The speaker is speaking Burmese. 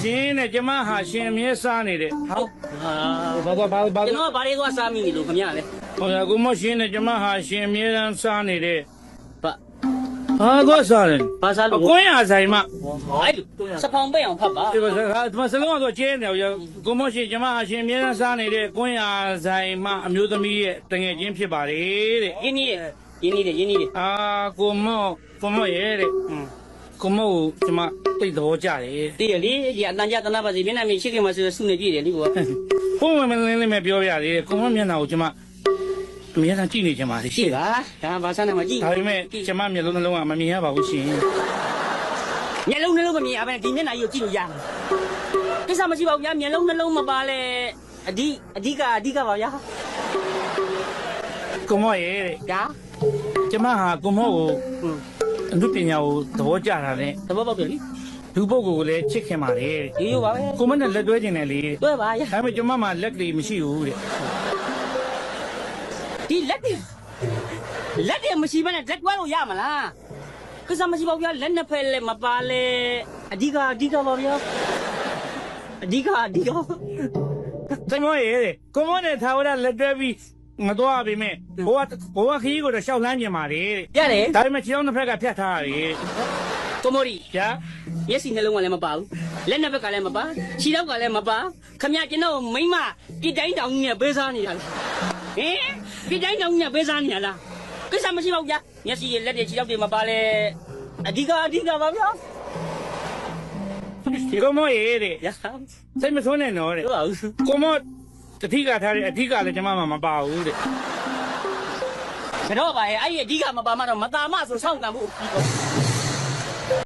ရှင်နဲ့ကျမဟာရှင်အမြဲစားနေတယ်ဟော ဟာ ဘာ ကျွန်တော်ကဘာလေးကစားမိနေလို့ခင်ဗျာလေ ဟိုကိုမရှင်နဲ့ကျမဟာရှင်အမြဲတမ်းစားနေတယ် ဘာ ဟာတော့စားတယ် ဘာစားလို့ အကွင်းရဆိုင်မှာ အဲ့စဖောင်ပိတ်အောင်ဖတ်ပါ ဒီမှာစလုံးတော့ကျင်းတယ်ကိုမရှင်ကျမဟာရှင်အမြဲတမ်းစားနေတဲ့ကွင်းရဆိုင်မှာအမျိုးသမီးရဲ့တငယ်ချင်းဖြစ်ပါတယ်တဲ့ ရင်းနေတယ် အာကိုမောရဲ့တဲ့ကိုမောကိုကျမတိတ်သဘောကျတယ် တည်ရလေဒီအတန်ကြတနာပါစီမျက်နှာမြင်ရှိခင်မှာဆိုစုနေပြည့်တယ်လေကွာ ဘုံမလင်းလေးမဲ့ပြောပြရတယ်ကိုမောမျက်နှာကိုကျမအမြဲတမ်းကြည့်နေချင်ပါတယ် ရှိပါဒါဘာစားနေမှာကြည့် ဒါပေမဲ့ကျမမျက်လုံးနှလုံးကမမြင်ရပါဘူးရှင် မျက်လုံးနှလုံးမမြင်အပဲဒီမျက်နှာကြီးကိုကြည့်လို့ရမှာကိစ္စမရှိပါဘူးဗျာမျက်လုံးနှလုံးမပါလဲအဓိကပါဗျာ ကိုမောရဲ့တဲ့ ဒါ ကျမဟာကိုမောကိုအမှုပညာကိုသဘောကျတာနဲ့ သဘောပေါက်တယ်လေ လူပုဂ္ဂိုလ်ကိုလည်းချစ်ခင်ပါတယ်တဲ့ ဒီလိုပါပဲ ကိုမနဲ့လက်တွဲခြင်းနဲ့လေ တွေ့ပါရ ဒါပေမဲ့ကျမမှာလက်ကလေးမရှိဘူးတဲ့ ဒီလက်တွေမရှိဘဲနဲ့လက်တွဲလို့ရမလားကိစ္စမရှိပါဘူးဗျာလက်နှစ်ဖက်လည်းမပါလဲအဓိကပါဗျာအဓိက ကျမရဲ့တဲ့ကိုမောနဲ့သာဝရလက်တွဲပြီးမတော်ပါမဲ့ဘဝခရီးကိုတော့ရှောက်လန်းကျင်ပါတယ်တဲ့ ရတယ် ဒါပေမဲ့ခြေထောက်နှစ်ဖက်ကဖြတ်ထားရတယ် ကိုမိုရီ ဗျာ မျက်စိနှလုံးကလည်းမပါဘူးလက်နှစ်ဘက်ကလည်းမပါခြေထောက်ကလည်းမပါခမကျွန်တော်မိမပြစ်တိုင်းတောင်ကြီးနဲ့ပေးစားနေရလားဟင်ပြစ်တိုင်းတောင်ကြီးနဲ့ပေးစားနေရလားကိစ္စမရှိပါဘူးဗျာမျက်စိလက်တွေခြေထောက်တွေမပါလဲအဓိကပါဗျာ ကိုမောရဲ့တဲ့ ရ စိတ်မဆိုးနဲ့တော့တဲ့ ဟုတ်ပါဘူး ကိုမောတတိကထားတဲ့အဓိကလည်းကျမမှမပါဘူးတဲ့ ဘယ်တော့ပါရဲ့အဲ့ဒီအဓိကမပါမှတော့မတာမဆိုစောင့်တန်ဖို့